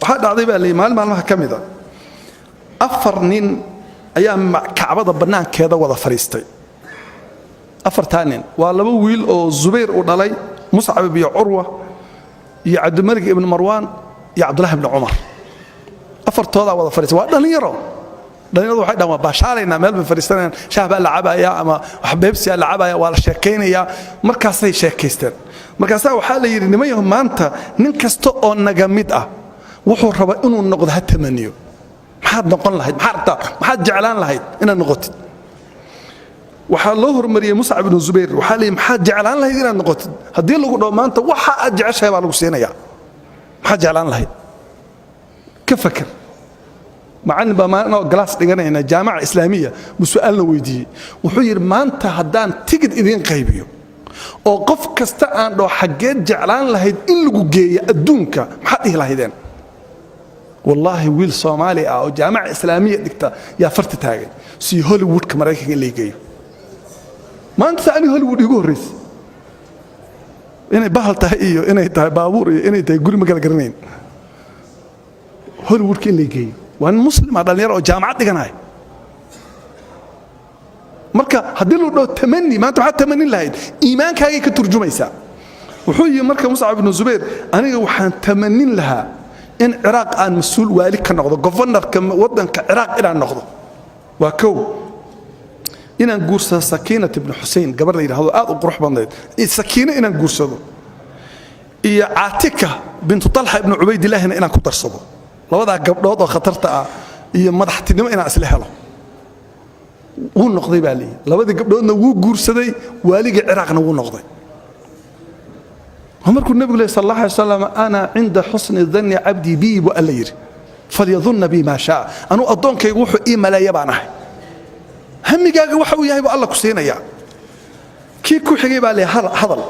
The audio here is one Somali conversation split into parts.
waxaa dhacday baa leeyahay maalmaha ka mid ah afar nin ayaa kacbada banaankeeda wada fariistay afartaa nin waa laba wiil oo Zubayr u dhalay Mus'ab iyo Urwa iyo Abdulmalik ibn Marwan iyo Abdullah ibn Umar afartooda wada fariistay waa dhalinyaro waxay dhamaan baashaalayna meel ba fariistanayaan shaahba lacabaya ama wax beebsi lacabaya waa la sheekeynaya markaasay sheekeysteen markaas waxa la yiri nimayo maanta nin kasta oo naga mid ah wuxuu raba inuu noqdo hatamaniyo maxaad noqon lahayd maxaad jeclaan lahayd inaad noqotid waxa loo hormariyay Mus'ab ibn Zubayr waxa leeyahay maxaad jeclaan lahayd inaad noqotid hadii lagu dhaw maanta waxa aad jeceshahay baa lagu siinaya maxaad jeclaan lahayd ka fakir macallin baa maana glass dhiganayna jaamaca islaamiya musu'aalna weydiiyay wuxuu yiri maanta hadaan tigid idin qaybiyo oo qof kasta aan dhoo xageed jeclaan lahayd in lagu geeyo adduunka maxaad dhihi lahaydeen wallahi wiil Soomaali ah oo jaamaca islaamiya dhigta yaa farta taagay si Hollywood ka Mareykanka leeyahay maanta ani Hollywood igu horeys inay bahal tahay iyo inay tahay baabuur iyo inay tahay guri magaal garanayn Hollywood ka leeyahay waan muslim dhalinyaro oo jaamacad dhiganay marka hadii loo dhoo tamani maanta waxa tamani lahayd iimaankaaga ka turjumaysa wuxuu yiri marka Mus'ab ibn Zubayr aniga waxaan tamanin lahaa in Iraq aan mas'uul waali ka noqdo governorka wadanka Iraq inaan noqdo waa koow inaan guursado Sakiina ibn Hussein gabar la yiraahdo aad u qurux badneed Sakiina inaan guursado iyo Aatika bint Talha ibn Ubaydillah inaan ku darsado labada gabdhood oo khatarta ah iyo madaxtinimo inaan isla helo wuu noqday baa leeyahay labada gabdhoodna wuu guursaday waaliga Iraaqna wuu noqday markuu nabiga sallallahu alayhi wasallam ana inda husni dhanni abdi bi wa alayr falyadhunna bi ma shaa anu adoonkaygu wuxuu ii maleeyay baan ahay hamigaaga waxa uu yahay Allah ku siinaya kii ku xigay baa leeyahay hadal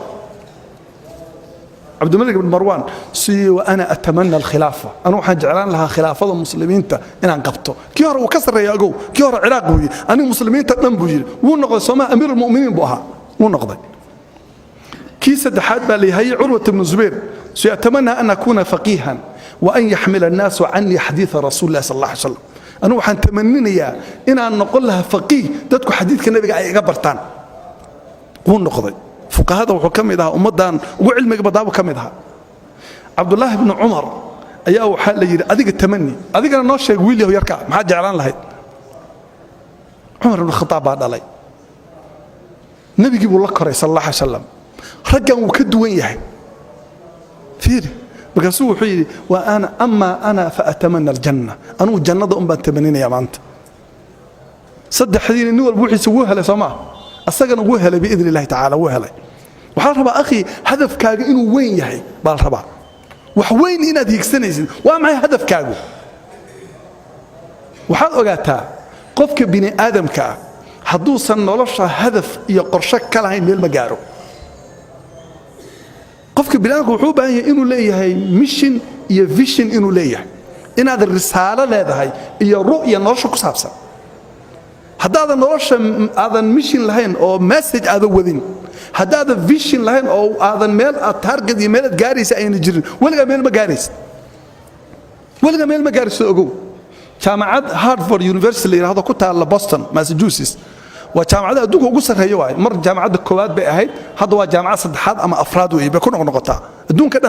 عبد الملك بن مروان سي وانا اتمنى الخلافه انا waxaan jeclaan lahaa khilaafada muslimiinta inaan qabto kii hore uu ka sareeyo agow kii hore Ciraaq buu yiri ani muslimiinta dhan buu yiri wuu noqday Soomaa amiir muuminiin buu ahaa wuu noqday kii saddexaad baa leeyahay Urwa ibn Zubayr si اتمنى ان اكون فقيها وان يحمل الناس عني حديث رسول الله صلى الله عليه وسلم انا waxaan tamaninayaa inaan noqon lahaa faqih dadku xadiidka nabiga ay iga bartaan wuu noqday فقهاء وحكمها أمدان وعلمك بدأوا كمدها عبد الله بن عمر أيها وحال يجري أذيك التمني أذيك أنا ناشي ويلي ويركع ما حد جعلان له عمر بن الخطاب بعد علي النبي يقول الله كري صلى الله عليه وسلم رجع وكد وين فيري بقسوه حيري وأنا أنا فأتمنى الجنة أنا والجنة أم بتمنين يا مانت صدق حدين إنه البوحي يسووها لسماه asagana wuu helay biidni Ilaahi ta'ala wuu helay waxa rabaa akhi hadafkaaga inuu weyn yahay bal rabaa wax weyn inaad higsanaysid waa maxay hadafkaagu waxaad ogaataa qofka bini aadamka hadduu san nolosha hadaf iyo qorshe kala hayn meel ma gaaro qofka bini aadamku wuxuu baahan yahay inuu leeyahay mission iyo vision inuu leeyahay inaad risaalo leedahay iyo ru'ya nolosha ku saabsan هذا نرش هذا ميشن لهين أو مسج هذا وذين هذا فيشن لهين أو هذا ميل التارجت يميل جاريس أي نجري ولا ميل ما جاريس أقول جامعة هارفارد يونيفرسيتي هذا كنت على بوسطن ماساتشوستس وجامعة دوك وقصر هي واحد مر جامعة الكواد بقى هاي هذا هو جامعة صدحات أما أفراد ويبقى كنا نقطع دون كده